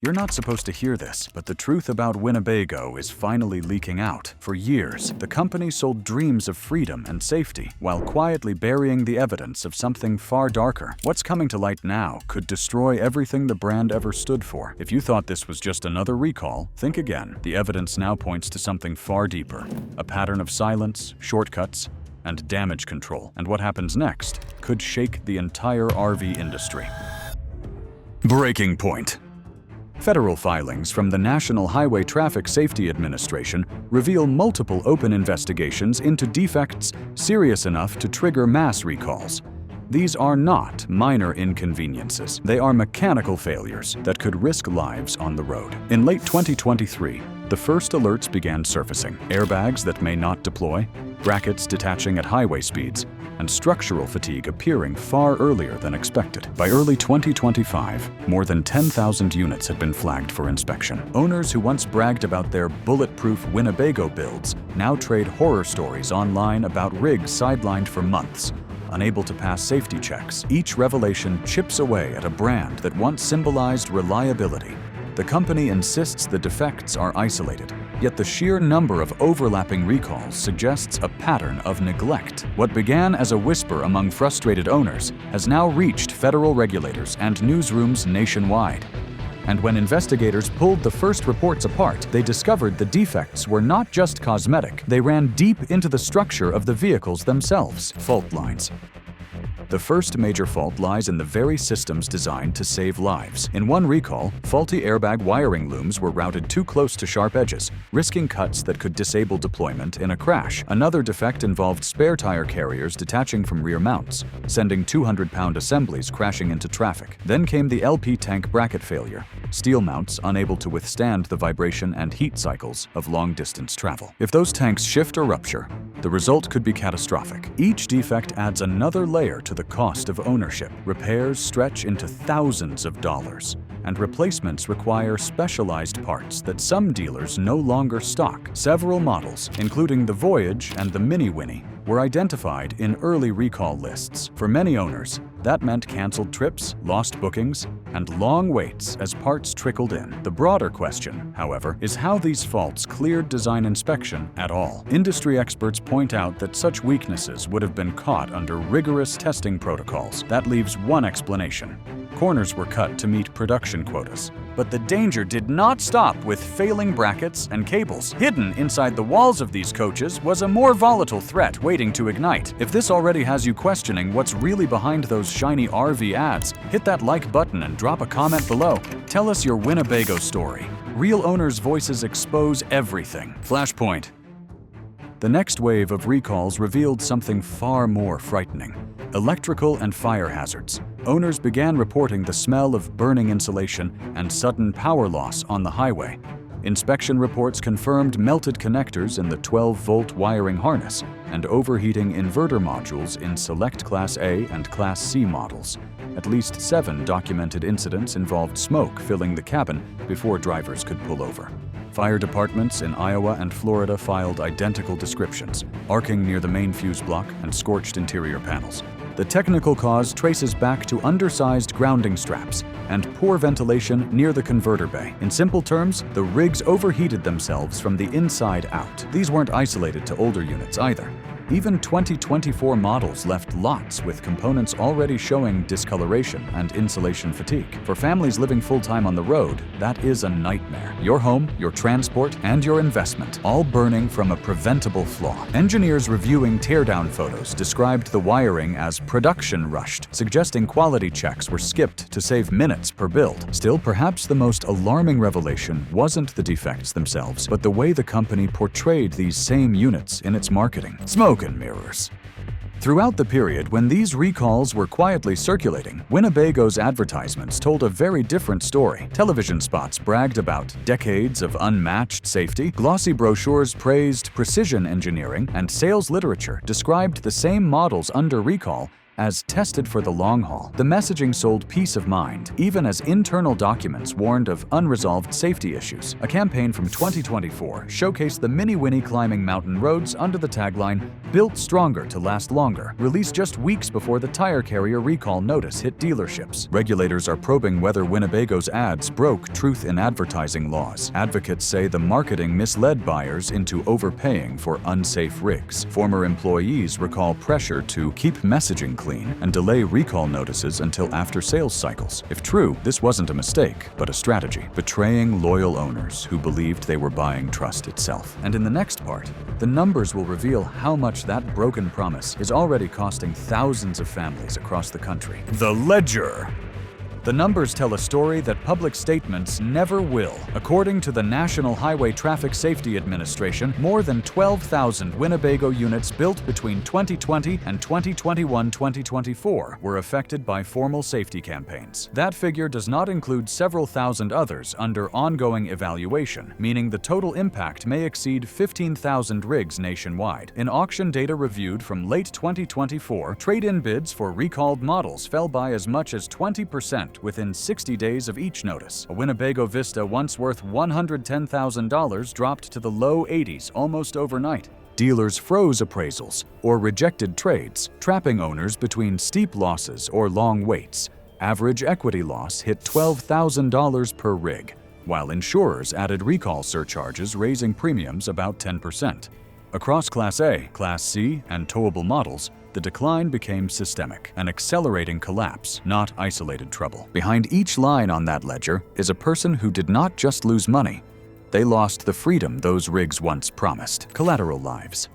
You're not supposed to hear this, but the truth about Winnebago is finally leaking out. For years, the company sold dreams of freedom and safety while quietly burying the evidence of something far darker. What's coming to light now could destroy everything the brand ever stood for. If you thought this was just another recall, think again. The evidence now points to something far deeper, a pattern of silence, shortcuts, and damage control. And what happens next could shake the entire RV industry. Breaking point. Federal filings from the National Highway Traffic Safety Administration reveal multiple open investigations into defects serious enough to trigger mass recalls. These are not minor inconveniences. They are mechanical failures that could risk lives on the road. In late 2023, the first alerts began surfacing. Airbags that may not deploy, brackets detaching at highway speeds, and structural fatigue appearing far earlier than expected. By early 2025, more than 10,000 units had been flagged for inspection. Owners who once bragged about their bulletproof Winnebago builds now trade horror stories online about rigs sidelined for months, unable to pass safety checks. Each revelation chips away at a brand that once symbolized reliability. The company insists the defects are isolated, yet the sheer number of overlapping recalls suggests a pattern of neglect. What began as a whisper among frustrated owners has now reached federal regulators and newsrooms nationwide. And when investigators pulled the first reports apart, they discovered the defects were not just cosmetic. They ran deep into the structure of the vehicles themselves. Fault lines. The first major fault lies in the very systems designed to save lives. In one recall, faulty airbag wiring looms were routed too close to sharp edges, risking cuts that could disable deployment in a crash. Another defect involved spare tire carriers detaching from rear mounts, sending 200-pound assemblies crashing into traffic. Then came the LP tank bracket failure, steel mounts unable to withstand the vibration and heat cycles of long-distance travel. If those tanks shift or rupture, the result could be catastrophic. Each defect adds another layer to the cost of ownership. Repairs stretch into thousands of dollars, and replacements require specialized parts that some dealers no longer stock. Several models, including the Voyage and the Mini Winnie, were identified in early recall lists. For many owners, that meant canceled trips, lost bookings, and long waits as parts trickled in. The broader question, however, is how these faults cleared design inspection at all. Industry experts point out that such weaknesses would have been caught under rigorous testing protocols. That leaves one explanation. Corners were cut to meet production quotas. But the danger did not stop with failing brackets and cables. Hidden inside the walls of these coaches was a more volatile threat waiting to ignite. If this already has you questioning what's really behind those shiny R-vee ads, hit that like button and drop a comment below. Tell us your Winnebago story. Real owners' voices expose everything. Flashpoint. The next wave of recalls revealed something far more frightening: electrical and fire hazards. Owners began reporting the smell of burning insulation and sudden power loss on the highway. Inspection reports confirmed melted connectors in the 12-volt wiring harness and overheating inverter modules in select Class A and Class C models. At least 7 documented incidents involved smoke filling the cabin before drivers could pull over. Fire departments in Iowa and Florida filed identical descriptions: arcing near the main fuse block and scorched interior panels. The technical cause traces back to undersized grounding straps and poor ventilation near the converter bay. In simple terms, the rigs overheated themselves from the inside out. These weren't isolated to older units either. Even 2024 models left lots with components already showing discoloration and insulation fatigue. For families living full-time on the road, that is a nightmare. Your home, your transport, and your investment, all burning from a preventable flaw. Engineers reviewing teardown photos described the wiring as production rushed, suggesting quality checks were skipped to save minutes per build. Still, perhaps the most alarming revelation wasn't the defects themselves, but the way the company portrayed these same units in its marketing. Smoke and mirrors. Throughout the period when these recalls were quietly circulating, Winnebago's advertisements told a very different story. Television spots bragged about decades of unmatched safety, glossy brochures praised precision engineering, and sales literature described the same models under recall As tested for the long haul, the messaging sold peace of mind, even as internal documents warned of unresolved safety issues. A campaign from 2024 showcased the Mini Winnie climbing mountain roads under the tagline, "Built stronger to last longer," released just weeks before the tire carrier recall notice hit dealerships. Regulators are probing whether Winnebago's ads broke truth in advertising laws. Advocates say the marketing misled buyers into overpaying for unsafe rigs. Former employees recall pressure to keep messaging clean and delay recall notices until after sales cycles. If true, this wasn't a mistake, but a strategy, betraying loyal owners who believed they were buying trust itself. And in the next part, the numbers will reveal how much that broken promise is already costing thousands of families across the country. The Ledger. The numbers tell a story that public statements never will. According to the National Highway Traffic Safety Administration, more than 12,000 Winnebago units built between 2020 and 2021-2024 were affected by formal safety campaigns. That figure does not include several thousand others under ongoing evaluation, meaning the total impact may exceed 15,000 rigs nationwide. In auction data reviewed from late 2024, trade-in bids for recalled models fell by as much as 20% within 60 days of each notice. A Winnebago Vista once worth $110,000 dropped to the low 80s almost overnight. Dealers froze appraisals or rejected trades, trapping owners between steep losses or long waits. Average equity loss hit $12,000 per rig, while insurers added recall surcharges, raising premiums about 10%. Across Class A, Class C, and towable models, the decline became systemic, an accelerating collapse, not isolated trouble. Behind each line on that ledger is a person who did not just lose money, they lost the freedom those rigs once promised. Collateral lives.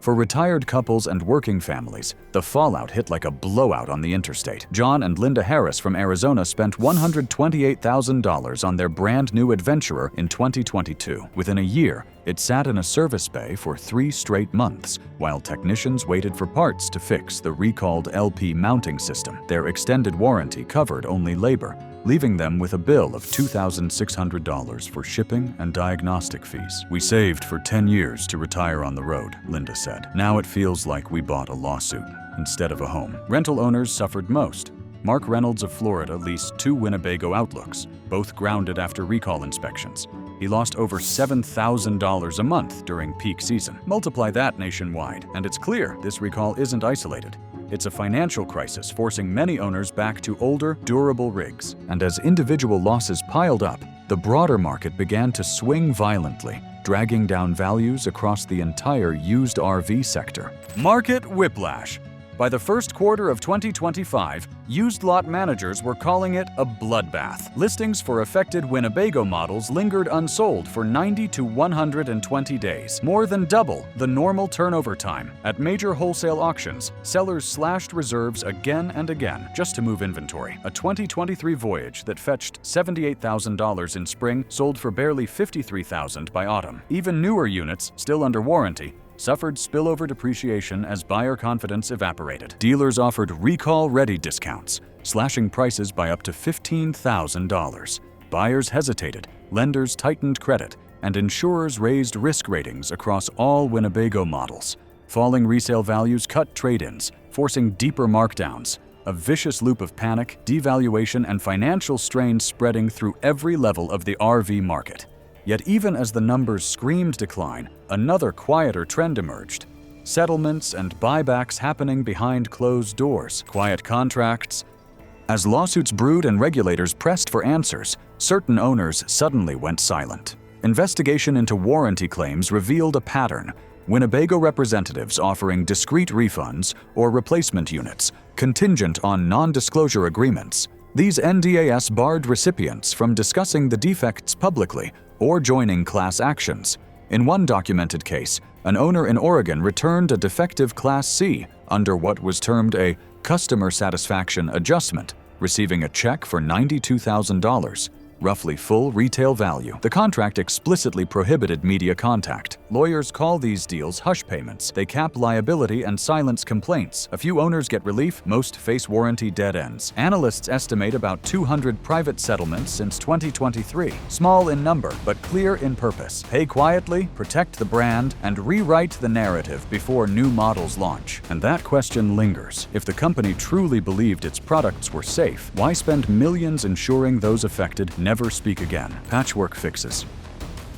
For retired couples and working families, the fallout hit like a blowout on the interstate. John and Linda Harris from Arizona spent $128,000 on their brand new Adventurer in 2022. Within a year, it sat in a service bay for 3 straight months, while technicians waited for parts to fix the recalled LP mounting system. Their extended warranty covered only labor, leaving them with a bill of $2,600 for shipping and diagnostic fees. "We saved for 10 years to retire on the road," Linda said. "Now it feels like we bought a lawsuit instead of a home." Rental owners suffered most. Mark Reynolds of Florida leased 2 Winnebago Outlooks, both grounded after recall inspections. He lost over $7,000 a month during peak season. Multiply that nationwide, and it's clear this recall isn't isolated. It's a financial crisis forcing many owners back to older, durable rigs. And as individual losses piled up, the broader market began to swing violently, dragging down values across the entire used RV sector. Market whiplash. By the first quarter of 2025, used lot managers were calling it a bloodbath. Listings for affected Winnebago models lingered unsold for 90 to 120 days, more than double the normal turnover time. At major wholesale auctions, sellers slashed reserves again and again just to move inventory. A 2023 Voyage that fetched $78,000 in spring sold for barely $53,000 by autumn. Even newer units, still under warranty, suffered spillover depreciation as buyer confidence evaporated. Dealers offered recall-ready discounts, slashing prices by up to $15,000. Buyers hesitated, lenders tightened credit, and insurers raised risk ratings across all Winnebago models. Falling resale values cut trade-ins, forcing deeper markdowns. A vicious loop of panic, devaluation, and financial strain spreading through every level of the RV market. Yet even as the numbers screamed decline, another quieter trend emerged. Settlements and buybacks happening behind closed doors, quiet contracts. As lawsuits brewed and regulators pressed for answers, certain owners suddenly went silent. Investigation into warranty claims revealed a pattern. Winnebago representatives offering discrete refunds or replacement units, contingent on non-disclosure agreements. These NDAs barred recipients from discussing the defects publicly or joining class actions. In one documented case, an owner in Oregon returned a defective Class C under what was termed a customer satisfaction adjustment, receiving a check for $92,000. roughly full retail value. The contract explicitly prohibited media contact. Lawyers call these deals hush payments. They cap liability and silence complaints. A few owners get relief, most face warranty dead ends. Analysts estimate about 200 private settlements since 2023. Small in number, but clear in purpose. Pay quietly, protect the brand, and rewrite the narrative before new models launch. And that question lingers. If the company truly believed its products were safe, why spend millions ensuring those affected never speak again? Patchwork fixes.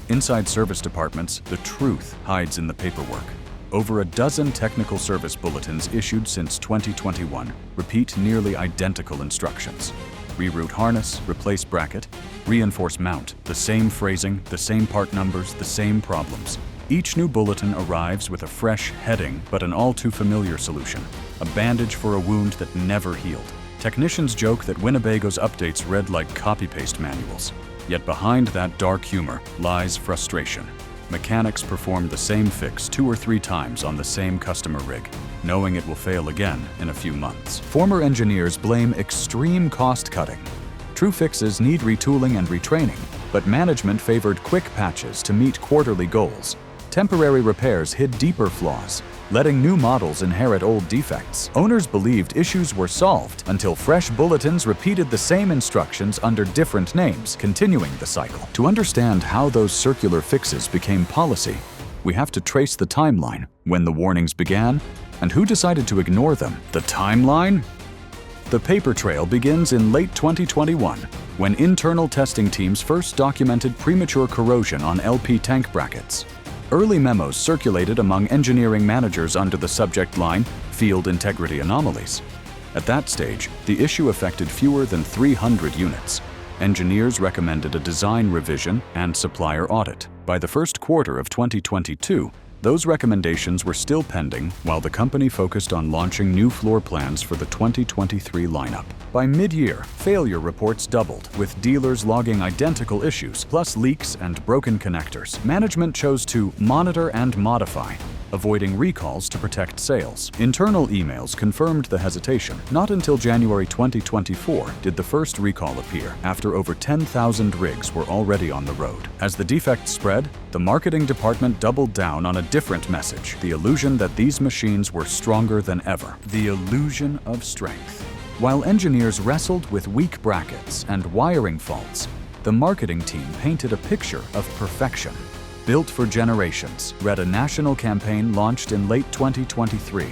Inside service departments, the truth hides in the paperwork. Over a dozen technical service bulletins issued since 2021 repeat nearly identical instructions. Reroute harness, replace bracket, reinforce mount. The same phrasing, the same part numbers, the same problems. Each new bulletin arrives with a fresh heading, but an all-too-familiar solution. A bandage for a wound that never healed. Technicians joke that Winnebago's updates read like copy-paste manuals. Yet behind that dark humor lies frustration. Mechanics perform the same fix 2 or 3 times on the same customer rig, knowing it will fail again in a few months. Former engineers blame extreme cost-cutting. True fixes need retooling and retraining, but management favored quick patches to meet quarterly goals. Temporary repairs hid deeper flaws, letting new models inherit old defects. Owners believed issues were solved until fresh bulletins repeated the same instructions under different names, continuing the cycle. To understand how those circular fixes became policy, we have to trace the timeline, when the warnings began, and who decided to ignore them. The timeline? The paper trail begins in late 2021, when internal testing teams first documented premature corrosion on LP tank brackets. Early memos circulated among engineering managers under the subject line, Field Integrity Anomalies. At that stage, the issue affected fewer than 300 units. Engineers recommended a design revision and supplier audit. By the first quarter of 2022, those recommendations were still pending while the company focused on launching new floor plans for the 2023 lineup. By mid-year, failure reports doubled, with dealers logging identical issues, plus leaks and broken connectors. Management chose to monitor and modify, avoiding recalls to protect sales. Internal emails confirmed the hesitation. Not until January 2024 did the first recall appear, after over 10,000 rigs were already on the road. As the defects spread, the marketing department doubled down on a different message: the illusion that these machines were stronger than ever. The illusion of strength. While engineers wrestled with weak brackets and wiring faults, the marketing team painted a picture of perfection. Built for generations, read a national campaign launched in late 2023.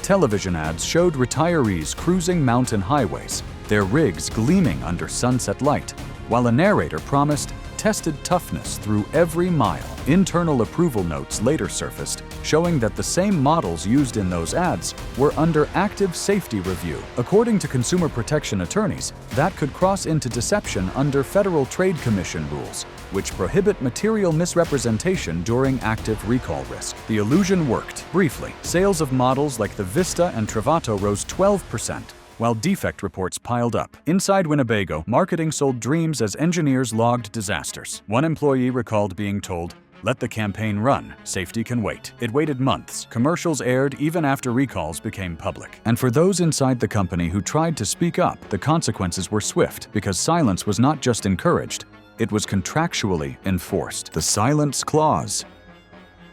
Television ads showed retirees cruising mountain highways, their rigs gleaming under sunset light, while a narrator promised tested toughness through every mile. Internal approval notes later surfaced, showing that the same models used in those ads were under active safety review. According to consumer protection attorneys, that could cross into deception under Federal Trade Commission rules, which prohibit material misrepresentation during active recall risk. The illusion worked. Briefly, sales of models like the Vista and Travato rose 12%, while defect reports piled up. Inside Winnebago, marketing sold dreams as engineers logged disasters. One employee recalled being told, "Let the campaign run. Safety can wait." It waited months. Commercials aired even after recalls became public. And for those inside the company who tried to speak up, the consequences were swift, because silence was not just encouraged, it was contractually enforced. The silence clause.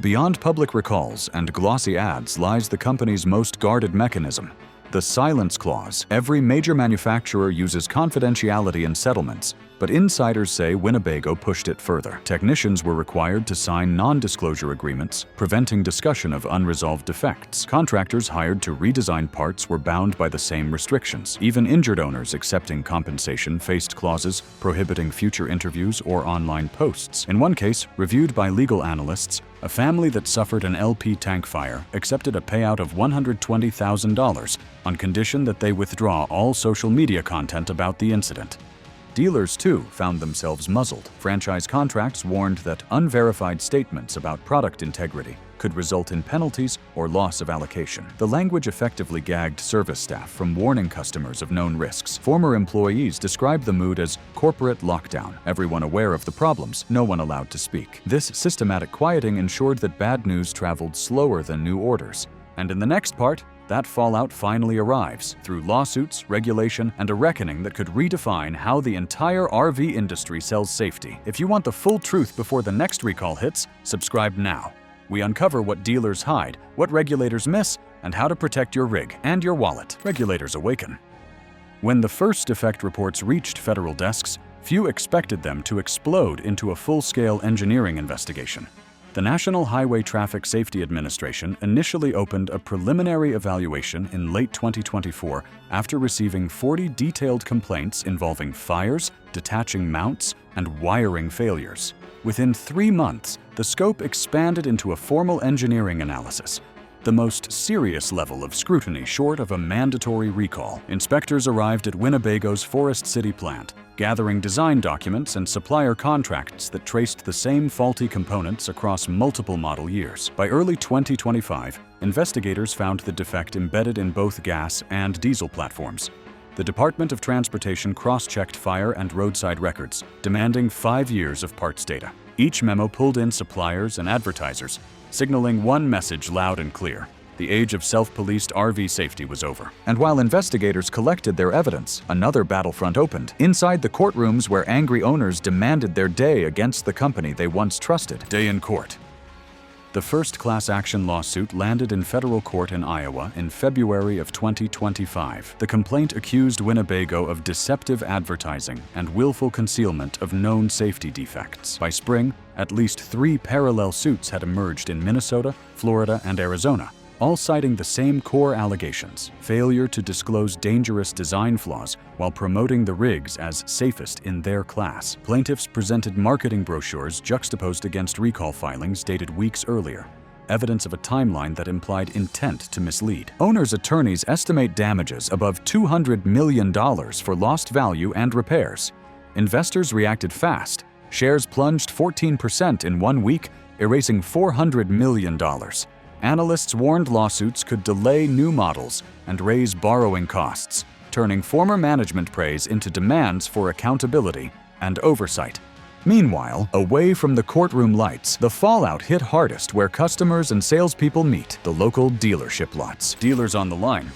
Beyond public recalls and glossy ads lies the company's most guarded mechanism: the silence clause. Every major manufacturer uses confidentiality in settlements, but insiders say Winnebago pushed it further. Technicians were required to sign non-disclosure agreements, preventing discussion of unresolved defects. Contractors hired to redesign parts were bound by the same restrictions. Even injured owners accepting compensation faced clauses prohibiting future interviews or online posts. In one case, reviewed by legal analysts, a family that suffered an LP tank fire accepted a payout of $120,000 on condition that they withdraw all social media content about the incident. Dealers, too, found themselves muzzled. Franchise contracts warned that unverified statements about product integrity could result in penalties or loss of allocation. The language effectively gagged service staff from warning customers of known risks. Former employees described the mood as corporate lockdown. Everyone aware of the problems, no one allowed to speak. This systematic quieting ensured that bad news traveled slower than new orders. And in the next part, that fallout finally arrives through lawsuits, regulation, and a reckoning that could redefine how the entire RV industry sells safety. If you want the full truth before the next recall hits, subscribe now. We uncover what dealers hide, what regulators miss, and how to protect your rig and your wallet. Regulators awaken. When the first defect reports reached federal desks, few expected them to explode into a full-scale engineering investigation. The National Highway Traffic Safety Administration initially opened a preliminary evaluation in late 2024 after receiving 40 detailed complaints involving fires, detaching mounts, and wiring failures. Within 3 months, the scope expanded into a formal engineering analysis, the most serious level of scrutiny short of a mandatory recall. Inspectors arrived at Winnebago's Forest City plant, gathering design documents and supplier contracts that traced the same faulty components across multiple model years. By early 2025, investigators found the defect embedded in both gas and diesel platforms. The Department of Transportation cross-checked fire and roadside records, demanding 5 years of parts data. Each memo pulled in suppliers and advertisers, signaling one message loud and clear: the age of self-policed RV safety was over. And while investigators collected their evidence, another battlefront opened. Inside the courtrooms where angry owners demanded their day against the company they once trusted. Day in court. The first class action lawsuit landed in federal court in Iowa in February of 2025. The complaint accused Winnebago of deceptive advertising and willful concealment of known safety defects. By spring, at least 3 parallel suits had emerged in Minnesota, Florida, and Arizona, all citing the same core allegations: failure to disclose dangerous design flaws while promoting the rigs as safest in their class. Plaintiffs presented marketing brochures juxtaposed against recall filings dated weeks earlier, evidence of a timeline that implied intent to mislead. Owners' attorneys estimate damages above $200 million for lost value and repairs. Investors reacted fast. Shares plunged 14% in 1 week, erasing $400 million. Analysts warned lawsuits could delay new models and raise borrowing costs, turning former management praise into demands for accountability and oversight. Meanwhile, away from the courtroom lights, the fallout hit hardest where customers and salespeople meet: the local dealership lots. Dealers on the line.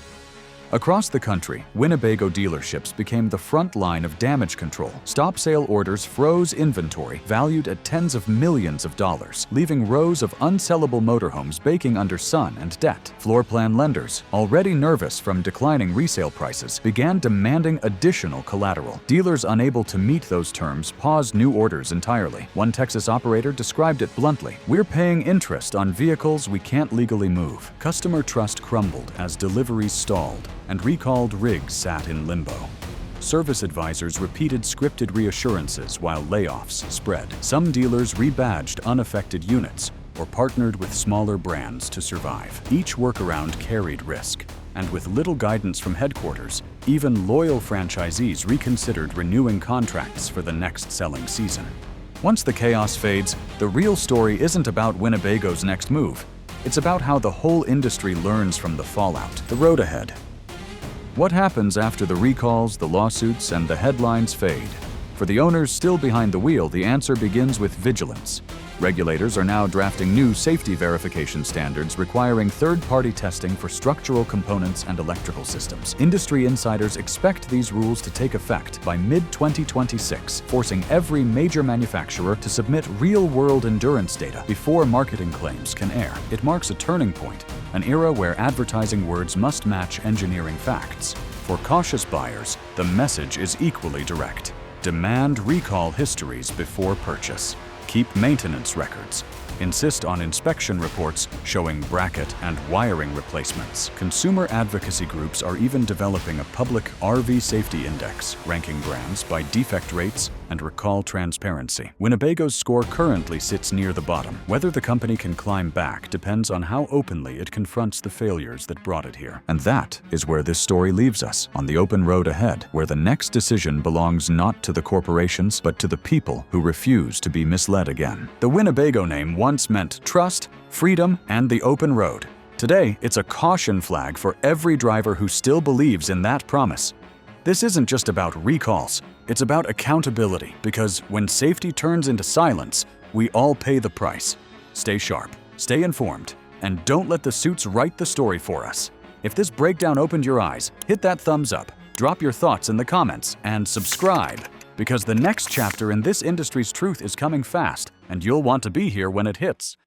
Across the country, Winnebago dealerships became the front line of damage control. Stop sale orders froze inventory valued at tens of millions of dollars, leaving rows of unsellable motorhomes baking under sun and debt. Floor plan lenders, already nervous from declining resale prices, began demanding additional collateral. Dealers unable to meet those terms paused new orders entirely. One Texas operator described it bluntly: "We're paying interest on vehicles we can't legally move." Customer trust crumbled as deliveries stalled and recalled rigs sat in limbo. Service advisors repeated scripted reassurances while layoffs spread. Some dealers rebadged unaffected units or partnered with smaller brands to survive. Each workaround carried risk, and with little guidance from headquarters, even loyal franchisees reconsidered renewing contracts for the next selling season. Once the chaos fades, the real story isn't about Winnebago's next move. It's about how the whole industry learns from the fallout. The road ahead. What happens after the recalls, the lawsuits, and the headlines fade? For the owners still behind the wheel, the answer begins with vigilance. Regulators are now drafting new safety verification standards requiring third-party testing for structural components and electrical systems. Industry insiders expect these rules to take effect by mid-2026, forcing every major manufacturer to submit real-world endurance data before marketing claims can air. It marks a turning point, an era where advertising words must match engineering facts. For cautious buyers, the message is equally direct: demand recall histories before purchase. Keep maintenance records. Insist on inspection reports showing bracket and wiring replacements. Consumer advocacy groups are even developing a public RV safety index, ranking brands by defect rates and recall transparency. Winnebago's score currently sits near the bottom. Whether the company can climb back depends on how openly it confronts the failures that brought it here. And that is where this story leaves us, on the open road ahead, where the next decision belongs not to the corporations, but to the people who refuse to be misled again. The Winnebago name once meant trust, freedom, and the open road. Today, it's a caution flag for every driver who still believes in that promise. This isn't just about recalls, it's about accountability, because when safety turns into silence, we all pay the price. Stay sharp, stay informed, and don't let the suits write the story for us. If this breakdown opened your eyes, hit that thumbs up, drop your thoughts in the comments, and subscribe, because the next chapter in this industry's truth is coming fast, and you'll want to be here when it hits.